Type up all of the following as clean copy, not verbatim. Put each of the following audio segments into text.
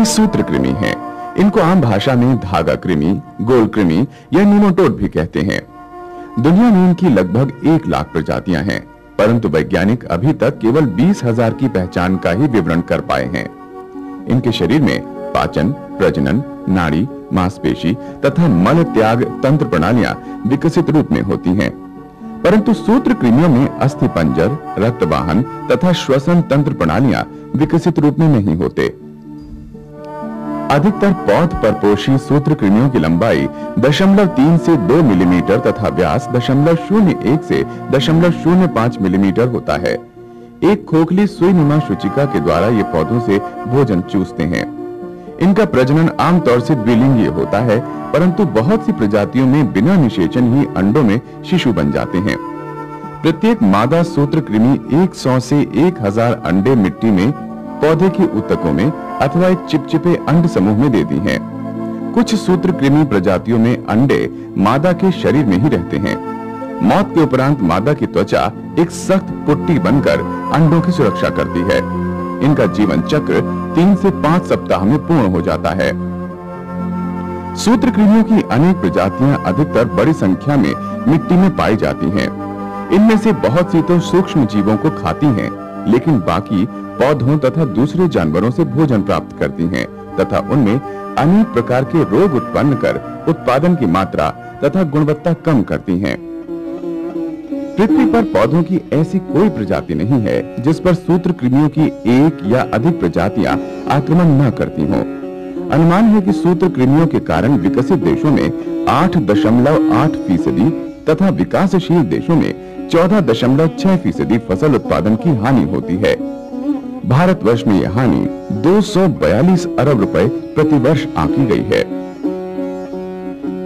वही सूत्र कृमि हैं। इनको आम भाषा में धागा कृमि, गोल कृमि या नीमोटोड भी कहते हैं। दुनिया में इनकी लगभग 1 लाख प्रजातियां हैं, परंतु वैज्ञानिक अभी तक केवल 20,000 की पहचान का ही विवरण कर पाए हैं। इनके शरीर में पाचन, प्रजनन, नाड़ी, मांसपेशी तथा मल त्याग तंत्र प्रणालियां विकसित रूप में होती हैं, परंतु सूत्र कृमियों में अस्थिपंजर, रक्तवाहन तथा श्वसन तंत्र प्रणालियां विकसित रूप में नहीं होते। अधिकतर पौध परपोषी सूत्र कृमियों की लंबाई 0.3 से 2 मिलीमीटर तथा व्यास 0.01 से 0.05 मिलीमीटर होता है। एक खोखली सुईनुमा सूचिका के द्वारा ये पौधों से भोजन चूसते हैं। इनका प्रजनन आमतौर से द्विलिंगीय होता है, परंतु बहुत सी प्रजातियों में बिना निषेचन ही अंडों में शिशु बन जाते हैं। प्रत्येक मादा सूत्र कृमि 100 से 1000 अंडे मिट्टी में, पौधे के ऊतकों में अथवा एक चिपचिपे अंड समूह में देती हैं। कुछ सूत्र कृमि प्रजातियों में अंडे मादा के शरीर में ही रहते हैं। मौत के उपरांत मादा की त्वचा एक सख्त पुट्टी बनकर अंडों की सुरक्षा करती है। इनका जीवन चक्र 3 से 5 सप्ताह में पूर्ण हो जाता है। सूत्र कृमियों की अनेक प्रजातियां अधिकतर बड़ी संख्या में मिट्टी में पाई जाती हैं। इनमें से बहुत सी तो सूक्ष्म जीवों को खाती हैं, लेकिन बाकी पौधों तथा दूसरे जानवरों से भोजन प्राप्त करती हैं तथा उनमें अनेक प्रकार के रोग उत्पन्न कर उत्पादन की मात्रा तथा गुणवत्ता कम करती हैं। पृथ्वी पर पौधों की ऐसी कोई प्रजाति नहीं है जिस पर सूत्र कृमियों की एक या अधिक प्रजातियां आक्रमण न करती हों। अनुमान है कि सूत्र कृमियों के कारण विकसित देशों में 8.8% तथा विकासशील देशों में 14.6% फसल उत्पादन की हानि होती है। भारतवर्ष में यह हानि 242 अरब रुपए प्रति वर्ष आंकी गई है।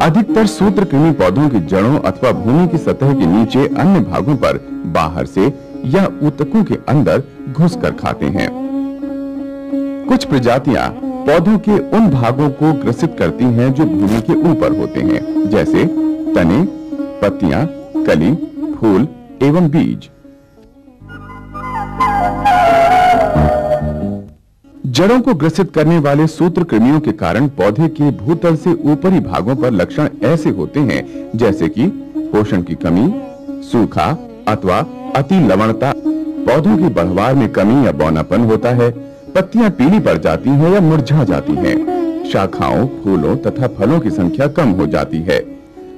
अधिकतर सूत्र कृमि पौधों की जड़ों अथवा भूमि की सतह के नीचे अन्य भागों पर बाहर से या ऊतकों के अंदर घुसकर खाते हैं। कुछ प्रजातियां पौधों के उन भागों को ग्रसित करती हैं जो भूमि के ऊपर होते हैं, जैसे तने, पत्तियां, कली, फूल एवं बीज। जड़ों को ग्रसित करने वाले सूत्र कृमियों के कारण पौधे के भूतल से ऊपरी भागों पर लक्षण ऐसे होते हैं जैसे कि पोषण की कमी, सूखा अथवा अति लवणता, पौधों की बढ़वार में कमी या बौनापन होता है, पत्तियां पीली पड़ जाती हैं या मुरझा जाती हैं, शाखाओं, फूलों तथा फलों की संख्या कम हो जाती है।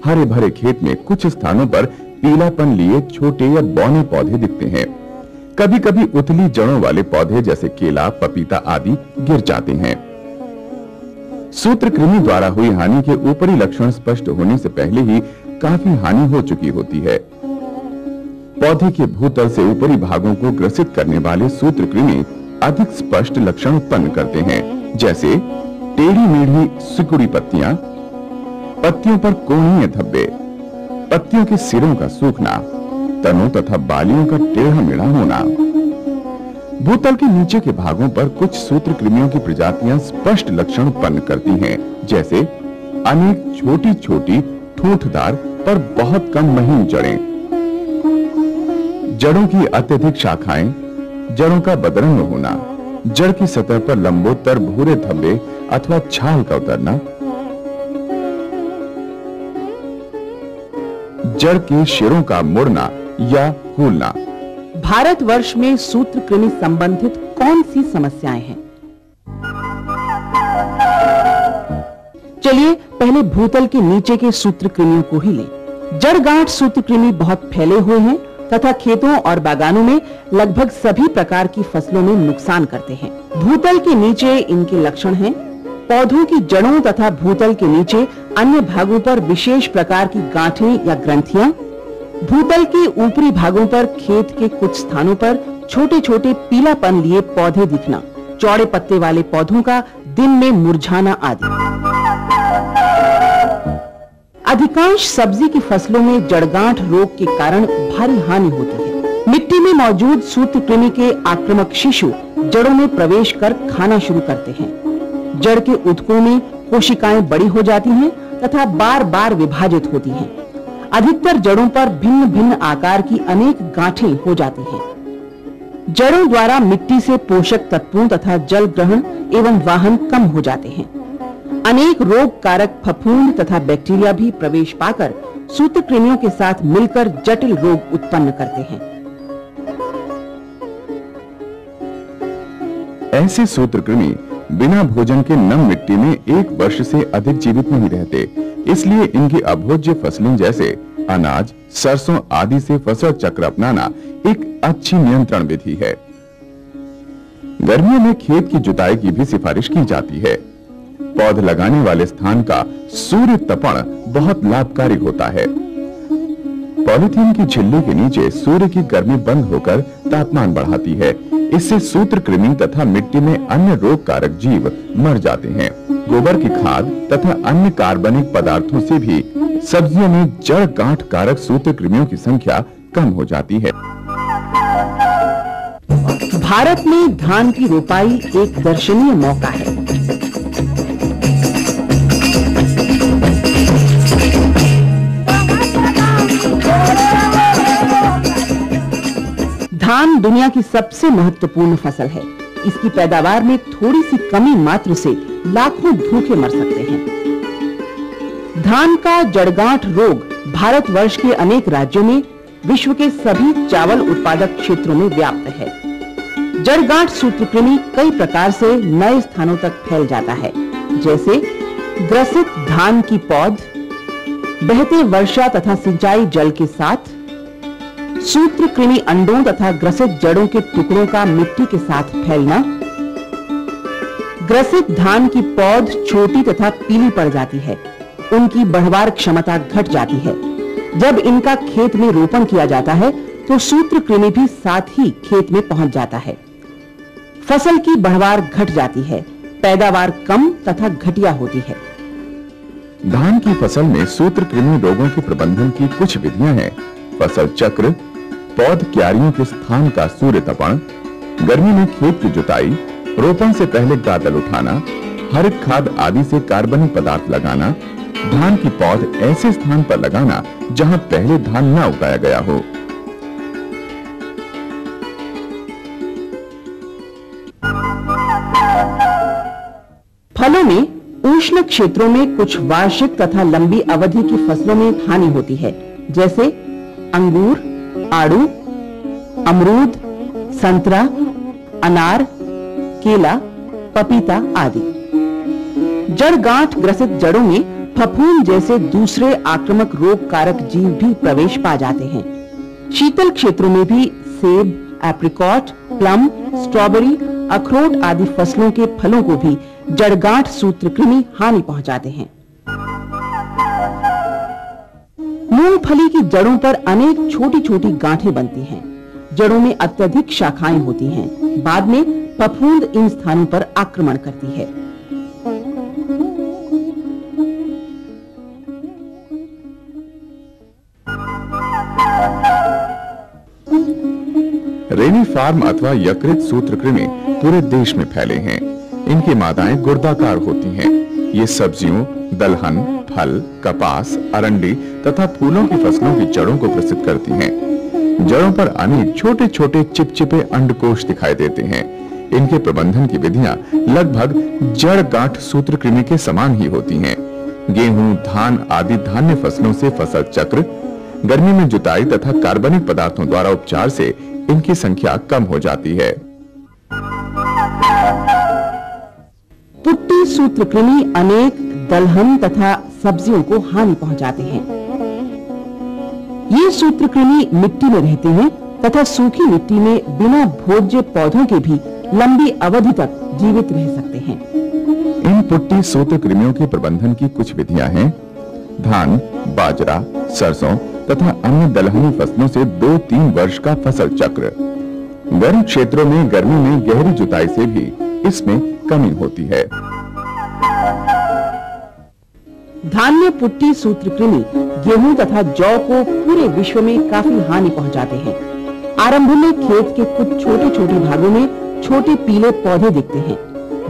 हरे भरे खेत में कुछ स्थानों पर पीलापन लिए छोटे या बौने पौधे दिखते हैं। कभी कभी उथली जड़ों वाले पौधे जैसे केला, पपीता आदि गिर जाते हैं। सूत्र कृमि द्वारा हुई हानि के ऊपरी लक्षण स्पष्ट होने से पहले ही काफी हानि हो चुकी होती है। पौधे के भूतल से ऊपरी भागों को ग्रसित करने वाले सूत्र कृमि अधिक स्पष्ट लक्षण उत्पन्न करते हैं, जैसे टेढ़ी मेढ़ी सिकुड़ी पत्तियां, पत्तियों पर कोणीय धब्बे, पत्तियों के सिरों का सूखना, तनों तथा बालियों का टेढ़ा मेढ़ा होना। भूतल के नीचे के भागों पर कुछ सूत्र कृमियों की प्रजातियां स्पष्ट लक्षण उत्पन्न करती हैं, जैसे अनेक छोटी छोटी ठूंठदार पर बहुत कम महीन जड़ें, जड़ों की अत्यधिक शाखाएं, जड़ों का बदरंग होना, जड़ की सतह पर लंबोत्तर भूरे धब्बे अथवा छाल का उतरना, जड़ के शिरों का मुड़ना या फूलना। भारतवर्ष में सूत्र कृमि संबंधित कौन सी समस्याएं हैं? चलिए पहले भूतल के नीचे के सूत्र कृमियों को ही लें। जड़ गांठ सूत्र कृमि बहुत फैले हुए हैं तथा खेतों और बागानों में लगभग सभी प्रकार की फसलों में नुकसान करते हैं। भूतल के नीचे इनके लक्षण हैं: पौधों की जड़ों तथा भूतल के नीचे अन्य भागों पर विशेष प्रकार की गांठें या ग्रंथियां, भूतल के ऊपरी भागों पर खेत के कुछ स्थानों पर छोटे छोटे पीलापन लिए पौधे दिखना, चौड़े पत्ते वाले पौधों का दिन में मुरझाना आदि। अधिकांश सब्जी की फसलों में जड़गांठ रोग के कारण भारी हानि होती है। मिट्टी में मौजूद सूत्र कृमि के आक्रामक शिशु जड़ों में प्रवेश कर खाना शुरू करते हैं। जड़ के ऊतकों में कोशिकाएं बड़ी हो जाती हैं तथा बार बार विभाजित होती हैं। अधिकतर जड़ों पर भिन्न भिन्न आकार की अनेक गांठें हो जाती हैं। जड़ों द्वारा मिट्टी से पोषक तत्वों तथा जल ग्रहण एवं वाहन कम हो जाते हैं। अनेक रोग कारक फफूंद तथा बैक्टीरिया भी प्रवेश पाकर सूत्रकृमियों के साथ मिलकर जटिल रोग उत्पन्न करते हैं। ऐसे सूत्रकृमि बिना भोजन के नम मिट्टी में 1 वर्ष से अधिक जीवित नहीं रहते, इसलिए इनकी अभोज्य फसलें जैसे अनाज, सरसों आदि से फसल चक्र अपनाना एक अच्छी नियंत्रण विधि है। गर्मियों में खेत की जुताई की भी सिफारिश की जाती है। पौध लगाने वाले स्थान का सूर्य तपन बहुत लाभकारी होता है। पॉलीथीन की झिल्ली के नीचे सूर्य की गर्मी बंद होकर तापमान बढ़ाती है। इससे सूत्रकृमि तथा मिट्टी में अन्य रोग कारक जीव मर जाते हैं। गोबर की खाद तथा अन्य कार्बनिक पदार्थों से भी सब्जियों में जड़ गांठ कारक सूत्रकृमियों की संख्या कम हो जाती है। भारत में धान की रोपाई एक दर्शनीय मौका है। धान दुनिया की सबसे महत्वपूर्ण फसल है। इसकी पैदावार में थोड़ी सी कमी मात्र से लाखों भूखे मर सकते हैं। धान का जड़गांठ रोग भारतवर्ष के अनेक राज्यों में विश्व के सभी चावल उत्पादक क्षेत्रों में व्याप्त है। जड़गांठ सूत्रकृमि कई प्रकार से नए स्थानों तक फैल जाता है, जैसे ग्रसित धान की पौध, बहते वर्षा तथा सिंचाई जल के साथ, सूत्रकृमि अंडों तथा ग्रसित जड़ों के टुकड़ों का मिट्टी के साथ फैलना, ग्रसित धान की पौध छोटी तथा पीली पड़ जाती है, उनकी बढ़वार क्षमता घट जाती है। जब इनका खेत में रोपण किया जाता है तो सूत्रकृमि भी साथ ही खेत में पहुंच जाता है। फसल की बढ़वार घट जाती है, पैदावार कम तथा घटिया होती है। धान की फसल में सूत्रकृमि रोगों के प्रबंधन की कुछ विधियां हैं। फसल चक्र, पौध क्यारियों के स्थान का सूर्य तपन, गर्मी में खेत की जुताई, रोपण से पहले गादल उठाना, हरित खाद आदि से कार्बनिक पदार्थ लगाना, धान की पौध ऐसे स्थान पर लगाना जहां पहले धान न उगाया गया हो। फलों में उष्ण क्षेत्रों में कुछ वार्षिक तथा लंबी अवधि की फसलों में हानि होती है, जैसे अंगूर, आड़ू, अमरूद, संतरा, अनार, केला, पपीता आदि। जड़गांठ ग्रसित जड़ों में फफूंद जैसे दूसरे आक्रामक रोग कारक जीव भी प्रवेश पा जाते हैं। शीतल क्षेत्रों में भी सेब, एप्रिकॉट, प्लम, स्ट्रॉबेरी, अखरोट आदि फसलों के फलों को भी जड़गांठ सूत्रकृमि हानि पहुंचाते हैं। मूंगफली की जड़ों पर अनेक छोटी छोटी गांठें बनती हैं। जड़ों में अत्यधिक शाखाएं होती हैं। बाद में फफूंद इन स्थानों पर आक्रमण करती है। रेनी फार्म अथवा यकृत सूत्रकृमि पूरे देश में फैले हैं। इनकी मादाएं गुर्दाकार होती हैं। ये सब्जियों, दलहन, फल, कपास, अरंडी तथा फूलों की फसलों की जड़ों को ग्रसित करती हैं। जड़ों पर अनेक छोटे छोटे चिपचिपे अंडकोश दिखाई देते हैं। इनके प्रबंधन की विधियां लगभग जड़ गांठ सूत्रकृमि के समान ही होती हैं। गेहूं, धान आदि धान्य फसलों से फसल चक्र, गर्मी में जुताई तथा कार्बनिक पदार्थों द्वारा उपचार से इनकी संख्या कम हो जाती है। पुट्टी सूत्रकृमि अनेक दलहन तथा सब्जियों को हानि पहुंचाते हैं। ये सूत्रकृमि मिट्टी में रहते हैं तथा सूखी मिट्टी में बिना भोज्य पौधों के भी लंबी अवधि तक जीवित रह सकते हैं। इन पुट्टी सूत्रकृमियों के प्रबंधन की कुछ विधियां हैं। धान, बाजरा, सरसों तथा अन्य दलहनी फसलों से 2-3 वर्ष का फसल चक्र। गर्म क्षेत्रों में गर्मी में गहरी जुताई से भी इसमें कमी होती है। धान्य पुट्टी सूत्रकृमि गेहूं तथा जौ को पूरे विश्व में काफी हानि पहुंचाते हैं। आरंभ में खेत के कुछ छोटे छोटे भागों में छोटे पीले पौधे दिखते हैं।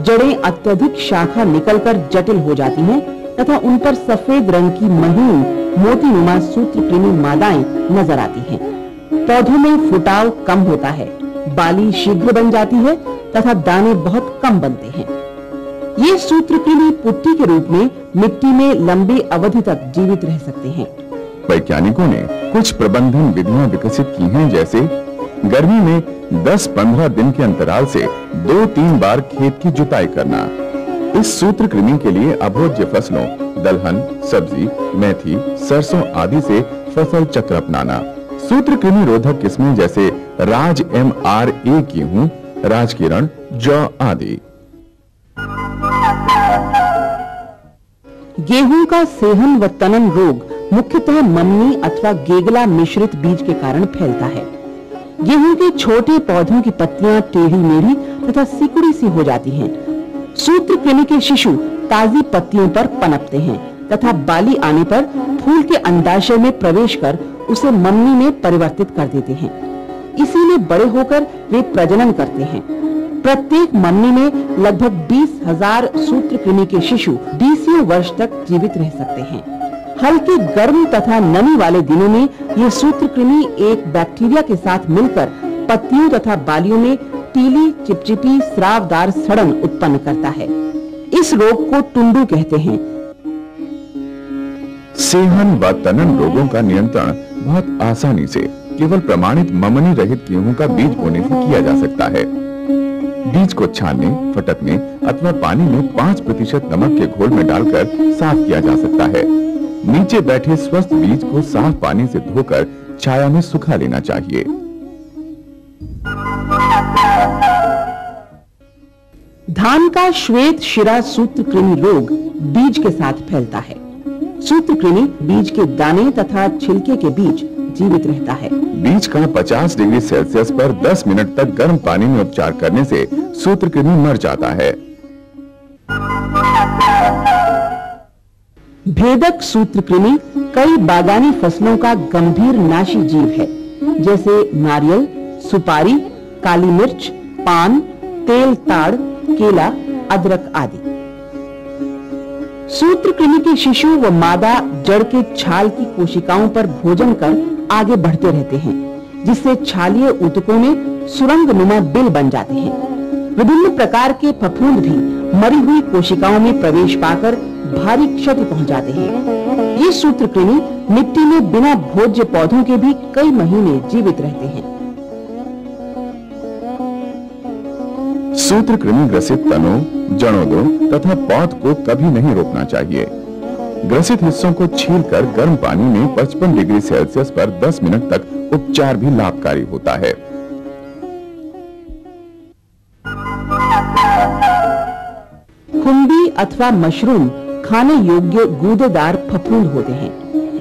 जड़ें अत्यधिक शाखा निकलकर जटिल हो जाती हैं तथा उन पर सफेद रंग की महीन मोतीनुमा सूत्रकृमि मादाएं नजर आती हैं। पौधों में फुटाव कम होता है। बाली शीघ्र बन जाती है तथा दाने बहुत कम बनते हैं। ये सूत्रकृमि पुट्टी के रूप में मिट्टी में लंबी अवधि तक जीवित रह सकते हैं। वैज्ञानिकों ने कुछ प्रबंधन विधियां विकसित की हैं, जैसे गर्मी में 10-15 दिन के अंतराल से 2-3 बार खेत की जुताई करना। इस सूत्रकृमि के लिए अभोज्य फसलों दलहन, सब्जी, मेथी, सरसों आदि से फसल चक्र अपनाना। सूत्रकृमि रोधक किस्में जैसे राज MRA गेहूं, राजकिरण, जौ आदि। गेहूं का सेहन व तनन रोग मुख्यतः मम्मी अथवा गेगला मिश्रित बीज के कारण फैलता है। गेहूं के छोटे पौधों की पत्तियां टेढ़ी मेढ़ी तथा सिकुड़ी सी हो जाती हैं। सूत्रकृमि के शिशु ताजी पत्तियों पर पनपते हैं तथा बाली आने पर फूल के अंडाशय में प्रवेश कर उसे मम्मी में परिवर्तित कर देते हैं। इसीलिए बड़े होकर वे प्रजनन करते हैं। प्रत्येक मम्मी में लगभग 20,000 सूत्रकृमि के शिशु 20 वर्ष तक जीवित रह सकते हैं। हल्के गर्म तथा नमी वाले दिनों में ये सूत्रकृमि एक बैक्टीरिया के साथ मिलकर पत्तियों तथा बालियों में पीली चिपचिपी स्रावदार सड़न उत्पन्न करता है। इस रोग को टुंडू कहते हैं। सेहन व तनन रोगों का नियंत्रण बहुत आसानी से केवल प्रमाणित ममनी रहित गेहूं का बीज बोने से किया जा सकता है। बीज को छानने, फटकने अथवा पानी में 5% नमक के घोल में डालकर साफ किया जा सकता है। नीचे बैठे स्वस्थ बीज को साफ पानी से धोकर छाया में सुखा लेना चाहिए। धान का श्वेत शिरा सूत्रकृमि रोग बीज के साथ फैलता है। सूत्रकृमि बीज के दाने तथा छिलके के बीच जीवित रहता है। बीज का 50 डिग्री सेल्सियस पर 10 मिनट तक गर्म पानी में उपचार करने से सूत्रकृमि मर जाता है। भेदक सूत्रकृमि कई बागानी फसलों का गंभीर नाशी जीव है, जैसे नारियल, सुपारी, काली मिर्च, पान, तेल ताड़, केला, अदरक आदि। सूत्रकृमि के शिशु व मादा जड़ के छाल की कोशिकाओं पर भोजन कर आगे बढ़ते रहते हैं, जिससे छालीय ऊतकों में सुरंग नुमा बिल बन जाते हैं। विभिन्न प्रकार के फफूंद भी मरी हुई कोशिकाओं में प्रवेश पाकर भारी क्षति पहुंचाते हैं। ये सूत्रकृमि मिट्टी में बिना भोज्य पौधों के भी कई महीने जीवित रहते हैं। सूत्रकृमि ग्रसित तनों, जड़ों तथा पौध को कभी नहीं रोपना चाहिए। ग्रसित हिस्सों को छीलकर गर्म पानी में 55 डिग्री सेल्सियस पर 10 मिनट तक उपचार भी लाभकारी होता है। खुम्बी अथवा मशरूम खाने योग्य गूदेदार फफूंद होते हैं।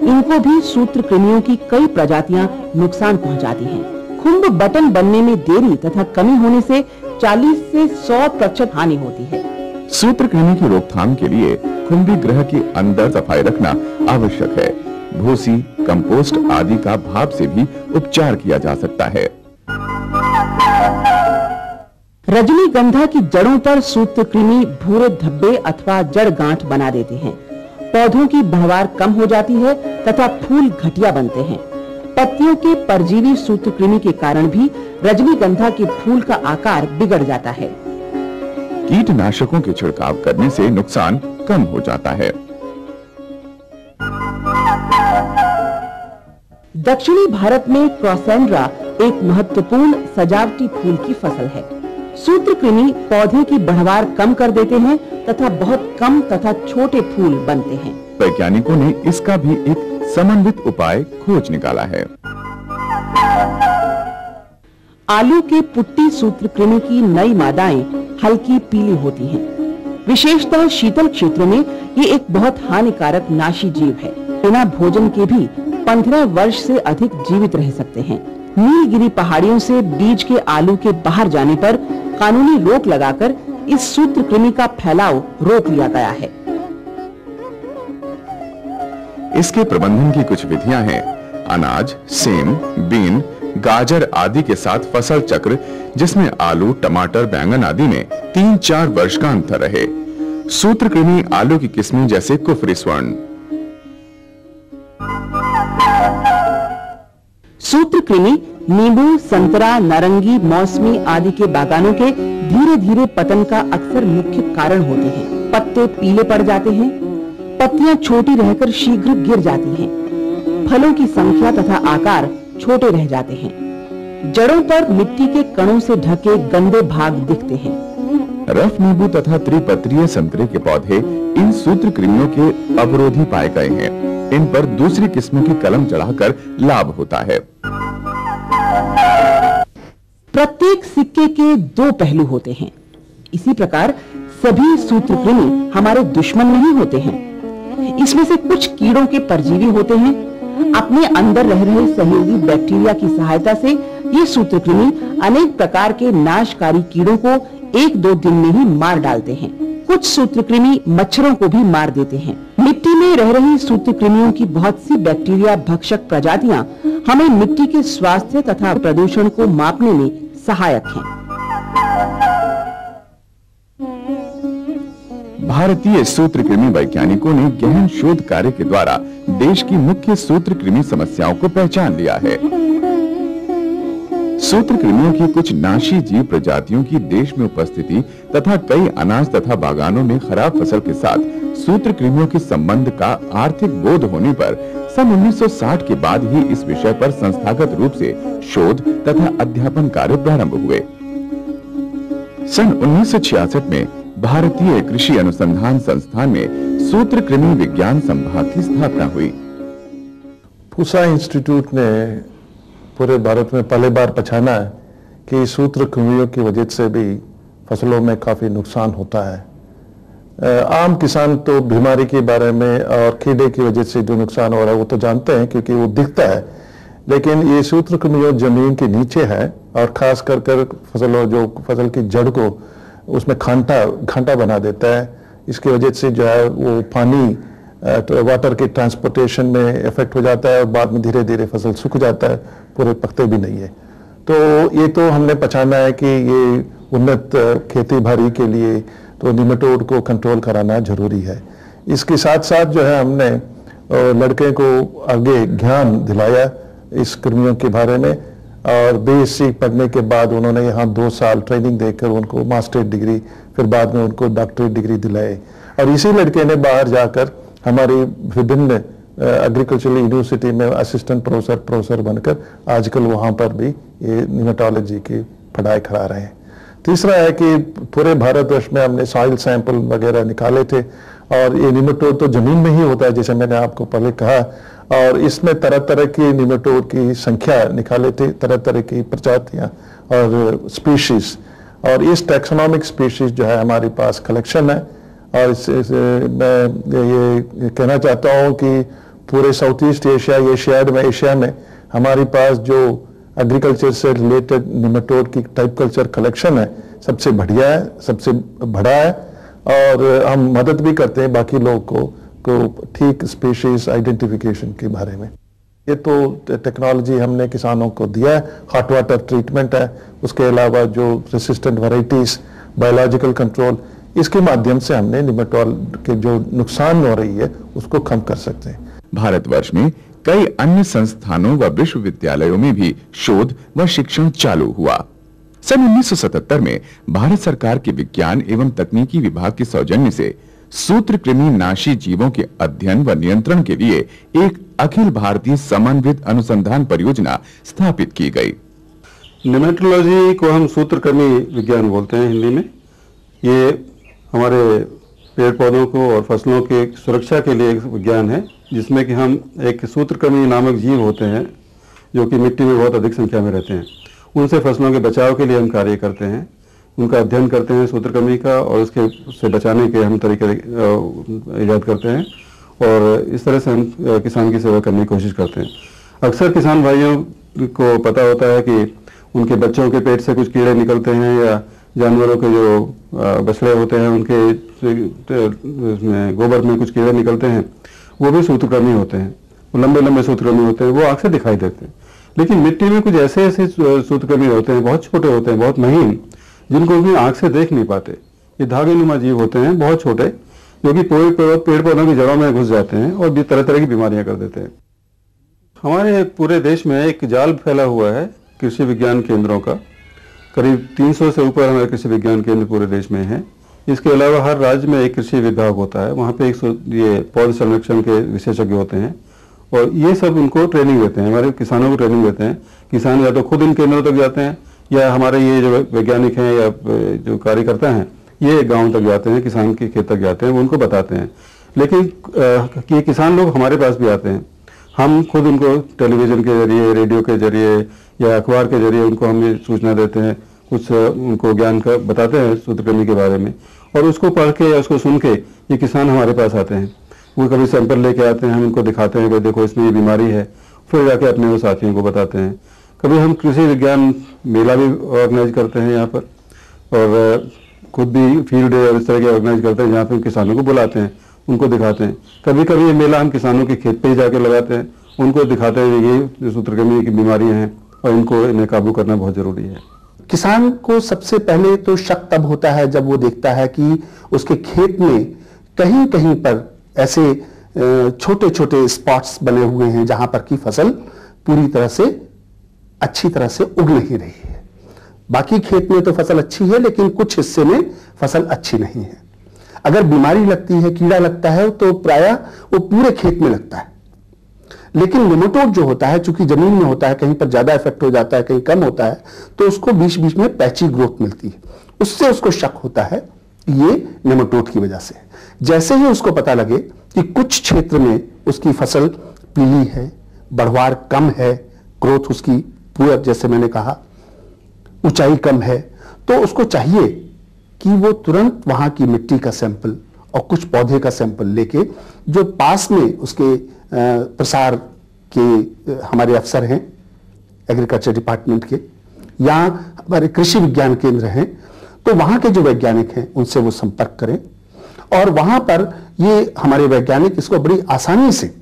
इनको भी सूत्रकृमियों की कई प्रजातियां नुकसान पहुंचाती हैं। खुम्ब बटन बनने में देरी तथा कमी होने से 40 से 100% हानि होती है। सूत्रकृमि की रोकथाम के लिए खुम्बी गृह के अंदर सफाई रखना आवश्यक है। भूसी, कंपोस्ट आदि का भाप से भी उपचार किया जा सकता है। रजनीगंधा की जड़ों पर सूत्रकृमि भूरे धब्बे अथवा जड़ गांठ बना देते हैं। पौधों की बढ़वार कम हो जाती है तथा फूल घटिया बनते हैं। पत्तियों के परजीवी सूत्रकृमि के कारण भी रजनीगंधा के फूल का आकार बिगड़ जाता है। कीटनाशकों के छिड़काव करने से नुकसान कम हो जाता है। दक्षिणी भारत में क्रॉसेंड्रा एक महत्वपूर्ण सजावटी फूल की फसल है। सूत्रकृमि पौधे की बढ़वार कम कर देते हैं तथा बहुत कम तथा छोटे फूल बनते हैं। वैज्ञानिकों ने इसका भी एक समन्वित उपाय खोज निकाला है। आलू के पुट्टी सूत्रकृमि की नई मादाएं हल्की पीली होती हैं। विशेषतः शीतल क्षेत्रों में ये एक बहुत हानिकारक नाशी जीव है। बिना भोजन के भी 15 वर्ष से अधिक जीवित रह सकते हैं। नीलगिरी पहाड़ियों से बीज के आलू के बाहर जाने पर कानूनी रोक लगाकर इस सूत्रकृमि का फैलाव रोक लिया गया है। इसके प्रबंधन की कुछ विधियां हैं। अनाज, सेम, बीन, गाजर आदि के साथ फसल चक्र, जिसमें आलू, टमाटर, बैंगन आदि में 3-4 वर्ष का अंतर रहे। सूत्रकृमि आलू की किस्में जैसे कुफरी स्वर्ण। सूत्रकृमि नींबू, संतरा, नारंगी, मौसमी आदि के बागानों के धीरे धीरे पतन का अक्सर मुख्य कारण होते हैं। पत्ते पीले पड़ जाते हैं, पत्तियां छोटी रहकर शीघ्र गिर जाती हैं, फलों की संख्या तथा आकार छोटे रह जाते हैं, जड़ों पर मिट्टी के कणों से ढके गंदे भाग दिखते हैं। रफ नींबू तथा त्रिपत्रीय संतरे के पौधे इन सूत्रकृमियों के अवरोधी पाए गए हैं। इन पर दूसरी किस्मों की कलम चढ़ाकर लाभ होता है। प्रत्येक सिक्के के दो पहलू होते हैं। इसी प्रकार सभी सूत्रकृमि हमारे दुश्मन नहीं होते हैं। इसमें से कुछ कीड़ों के परजीवी होते हैं। अपने अंदर रह रहे सहयोगी बैक्टीरिया की सहायता से ये सूत्रकृमि अनेक प्रकार के नाशकारी कीड़ों को 1-2 दिन में ही मार डालते हैं। कुछ सूत्रकृमि मच्छरों को भी मार देते हैं। मिट्टी में रह रही सूत्रकृमियों की बहुत सी बैक्टीरिया भक्षक प्रजातियां हमें मिट्टी के स्वास्थ्य तथा प्रदूषण को मापने में सहायक हैं। भारतीय सूत्रकृमि वैज्ञानिकों ने गहन शोध कार्य के द्वारा देश की मुख्य सूत्रकृमि समस्याओं को पहचान लिया है। सूत्रकृमियों की कुछ नाशी जीव प्रजातियों की देश में उपस्थिति तथा कई अनाज तथा बागानों में खराब फसल के साथ सूत्रकृमियों के संबंध का आर्थिक बोध होने पर सन 1960 के बाद ही इस विषय पर संस्थागत रूप से शोध तथा अध्यापन कार्य प्रारंभ हुए। सन 1966 में भारतीय कृषि अनुसंधान संस्थान में सूत्रकृमि विज्ञान संभाग की स्थापना हुई। पूसा इंस्टीट्यूट ने पूरे भारत में पहली बार पहचाना है कि सूत्रकृमियों की वजह से भी फसलों में काफी नुकसान होता है। आम किसान तो बीमारी के बारे में और कीड़े की वजह से जो नुकसान हो रहा है वो तो जानते हैं क्योंकि वो दिखता है, लेकिन ये सूत्रकृमियों जमीन के नीचे है और खास कर फसलों जो फसल की जड़ को उसमें घाटा बना देता है। इसकी वजह से जो है वो पानी वाटर के ट्रांसपोर्टेशन में इफेक्ट हो जाता है और बाद में धीरे धीरे फसल सूख जाता है, पूरे पकते भी नहीं है। तो ये तो हमने पहचाना है कि ये उन्नत खेती बाड़ी के लिए तो निमेटोड को कंट्रोल कराना जरूरी है। इसके साथ साथ जो है हमने लड़के को आगे ज्ञान दिलाया इस कृमियों के बारे में और बीएससी पढ़ने के बाद उन्होंने यहाँ 2 साल ट्रेनिंग देकर उनको मास्टर्स डिग्री, फिर बाद में उनको डॉक्टरेट डिग्री दिलाए। और इसी लड़के ने बाहर जाकर हमारी विभिन्न एग्रीकल्चरल यूनिवर्सिटी में असिस्टेंट प्रोफेसर बनकर आजकल वहाँ पर भी ये निमेटोलॉजी की पढ़ाई करा रहे हैं। तीसरा है कि पूरे भारतवर्ष में हमने सॉइल सैंपल वगैरह निकाले थे और ये निमेटोड तो जमीन में ही होता है जैसे मैंने आपको पहले कहा, और इसमें तरह तरह की निमेटोड की संख्या निकाले थे, तरह तरह की प्रजातियां और स्पीशीज, और इस टैक्सोनॉमिक स्पीशीज जो है हमारे पास कलेक्शन है। और मैं ये कहना चाहता हूँ कि पूरे साउथ ईस्ट एशिया में हमारे पास जो एग्रीकल्चर से रिलेटेड निमेटोड की टाइप कल्चर कलेक्शन है सबसे बढ़िया है, सबसे बड़ा है, और हम मदद भी करते हैं बाकी लोगों को ठीक स्पीशीज आइडेंटिफिकेशन के बारे में। ये तो टेक्नोलॉजी हमने किसानों को दिया है, हॉट वाटर ट्रीटमेंट है, उसके अलावा जो रेसिस्टेंट वैरायटीज, बायोलॉजिकल कंट्रोल, इसके माध्यम से हमने निमेटोड के जो नुकसान हो रही है उसको कम कर सकते हैं। भारतवर्ष में कई अन्य संस्थानों व विश्वविद्यालयों में भी शोध व शिक्षण चालू हुआ। सन 1977 में भारत सरकार के विज्ञान एवं तकनीकी विभाग के सौजन्य से सूत्रकृमि नाशी जीवों के अध्ययन व नियंत्रण के लिए एक अखिल भारतीय समन्वित अनुसंधान परियोजना स्थापित की गई। निमेटोलॉजी को हम सूत्रकृमि विज्ञान बोलते हैं हिंदी में। ये हमारे पेड़ पौधों को और फसलों के सुरक्षा के लिए एक विज्ञान है जिसमें कि हम एक सूत्रकृमि नामक जीव होते हैं जो कि मिट्टी में बहुत अधिक संख्या में रहते हैं, उनसे फसलों के बचाव के लिए हम कार्य करते हैं, उनका अध्ययन करते हैं सूत्रकृमि का, और उसके से बचाने के हम तरीके ईजाद करते हैं, और इस तरह से हम किसान की सेवा करने की कोशिश करते हैं। अक्सर किसान भाइयों को पता होता है कि उनके बच्चों के पेट से कुछ कीड़े निकलते हैं या जानवरों के जो बछड़े होते हैं उनके गोबर में कुछ कीड़े निकलते हैं, वो भी सूत्रकृमि होते हैं, वो लंबे लंबे सूत्रकृमि होते हैं, वो आँख से दिखाई देते हैं। लेकिन मिट्टी में कुछ ऐसे ऐसे सूत्रकृमि होते हैं, बहुत छोटे होते हैं, बहुत महीन, जिनको भी आँख से देख नहीं पाते। ये धागे नुमा जीव होते हैं, बहुत छोटे, जो कि पेड़ पौधों की जड़ों में घुस जाते हैं और तरह तरह की बीमारियां कर देते हैं। हमारे पूरे देश में एक जाल फैला हुआ है कृषि विज्ञान केंद्रों का, करीब 300 से ऊपर हमारे कृषि विज्ञान केंद्र पूरे देश में हैं। इसके अलावा हर राज्य में एक कृषि विभाग होता है, वहाँ पे ये पौध संरक्षण के विशेषज्ञ होते हैं और ये सब उनको ट्रेनिंग देते हैं, हमारे किसानों को ट्रेनिंग देते हैं। किसान या तो खुद इन केंद्रों तक जाते हैं या हमारे ये जो वैज्ञानिक हैं या जो कार्यकर्ता हैं ये गाँव तक जाते हैं, किसान के खेत तक जाते हैं, वो उनको बताते हैं। लेकिन ये किसान लोग हमारे पास भी आते हैं, हम खुद उनको टेलीविजन के जरिए, रेडियो के जरिए या अखबार के जरिए उनको हम ये सूचना देते हैं, कुछ उनको ज्ञान का बताते हैं सूत्रकृमि के बारे में, और उसको पढ़ के या उसको सुन के ये किसान हमारे पास आते हैं। वो कभी सैंपल लेके आते हैं, हम उनको दिखाते हैं कि देखो इसमें ये बीमारी है, फिर जाके अपने वो साथियों को बताते हैं। कभी हम कृषि विज्ञान मेला भी ऑर्गेनाइज करते हैं यहाँ पर, और खुद भी फील्ड डे और इस तरह के ऑर्गेनाइज करते हैं जहाँ पे किसानों को बुलाते हैं, उनको दिखाते हैं। कभी कभी ये मेला हम किसानों के खेत पे ही जाके लगाते हैं, उनको दिखाते हैं ये सूत्रकृमि की बीमारियां हैं और इन्हें काबू करना बहुत जरूरी है। किसान को सबसे पहले तो शक तब होता है जब वो देखता है कि उसके खेत में कहीं कहीं पर ऐसे छोटे छोटे स्पॉट्स बने हुए हैं जहां पर की फसल पूरी तरह से अच्छी तरह से उग नहीं रही है। बाकी खेत में तो फसल अच्छी है लेकिन कुछ हिस्से में फसल अच्छी नहीं है। अगर बीमारी लगती है, कीड़ा लगता है, तो प्रायः वो पूरे खेत में लगता है। लेकिन नेमाटोड जो होता है, चूंकि जमीन में होता है, कहीं पर ज्यादा इफेक्ट हो जाता है, कहीं कम होता है, तो उसको बीच बीच में पैची ग्रोथ मिलती है। उससे उसको शक होता है ये नेमाटोड की वजह से। जैसे ही उसको पता लगे कि कुछ क्षेत्र में उसकी फसल पीली है, बढ़वार कम है, ग्रोथ उसकी पूरा, जैसे मैंने कहा, ऊंचाई कम है, तो उसको चाहिए कि वो तुरंत वहां की मिट्टी का सैंपल और कुछ पौधे का सैंपल लेके, जो पास में उसके प्रसार के हमारे अफसर हैं एग्रीकल्चर डिपार्टमेंट के, या हमारे कृषि विज्ञान केंद्र हैं, तो वहां के जो वैज्ञानिक हैं उनसे वो संपर्क करें। और वहां पर ये हमारे वैज्ञानिक इसको बड़ी आसानी से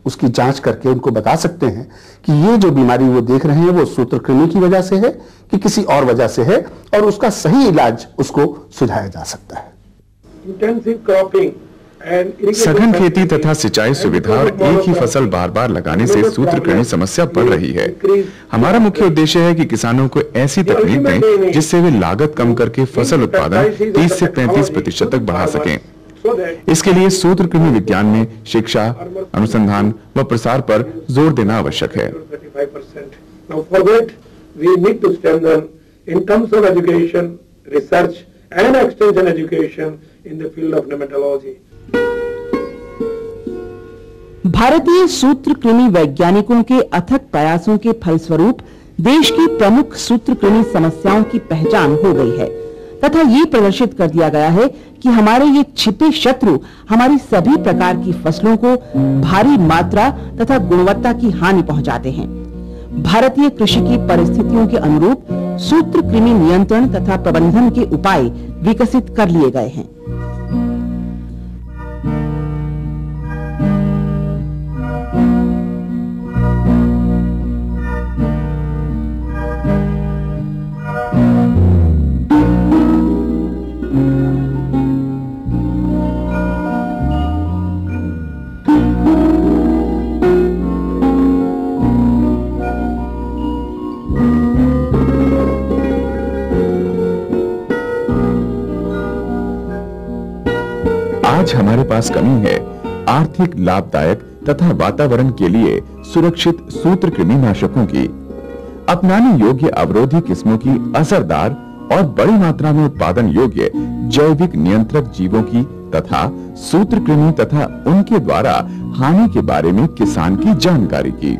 उसकी जांच करके उनको बता सकते हैं कि ये जो बीमारी वो देख रहे हैं वो सूत्रकृमि की वजह से है कि किसी और वजह से है, और उसका सही इलाज उसको सुझाया जा सकता है। इंटेंसिव क्रॉपिंग, सघन खेती तथा सिंचाई सुविधा और एक ही फसल बार बार लगाने से सूत्रकृमि समस्या बढ़ रही है। हमारा मुख्य उद्देश्य है कि किसानों को ऐसी तकनीक दें जिससे वे लागत कम करके फसल उत्पादन 30 से 35% तक बढ़ा सकें। इसके लिए सूत्रकृमि विज्ञान में शिक्षा, अनुसंधान व प्रसार पर जोर देना आवश्यक है। भारतीय सूत्रकृमि वैज्ञानिकों के अथक प्रयासों के फलस्वरूप देश की प्रमुख सूत्रकृमि समस्याओं की पहचान हो गई है तथा ये प्रदर्शित कर दिया गया है कि हमारे ये छिपे शत्रु हमारी सभी प्रकार की फसलों को भारी मात्रा तथा गुणवत्ता की हानि पहुंचाते हैं। भारतीय कृषि की परिस्थितियों के अनुरूप सूत्रकृमि नियंत्रण तथा प्रबंधन के उपाय विकसित कर लिए गए हैं। आज हमारे पास कमी है आर्थिक लाभदायक तथा वातावरण के लिए सुरक्षित सूत्रकृमि नाशकों की। अपनाने योग्य अवरोधी किस्मों की असरदार और बड़ी मात्रा में उत्पादन योग्य जैविक नियंत्रक जीवों की तथा सूत्रकृमि तथा उनके द्वारा हानि के बारे में किसान की जानकारी की।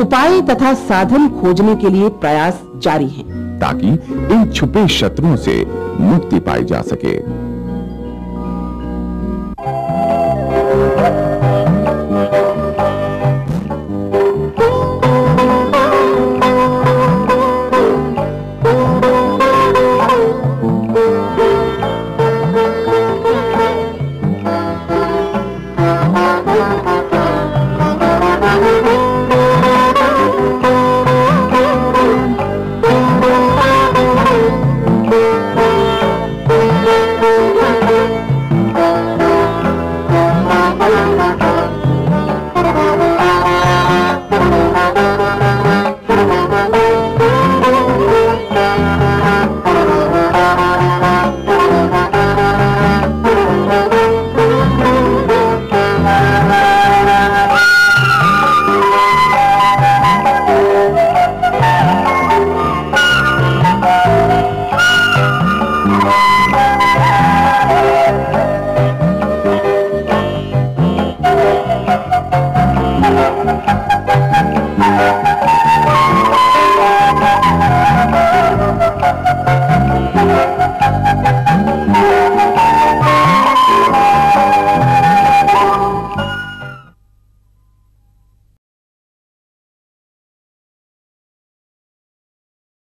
उपाय तथा साधन खोजने के लिए प्रयास जारी हैं ताकि इन छुपे शत्रुओं से मुक्ति पाई जा सके।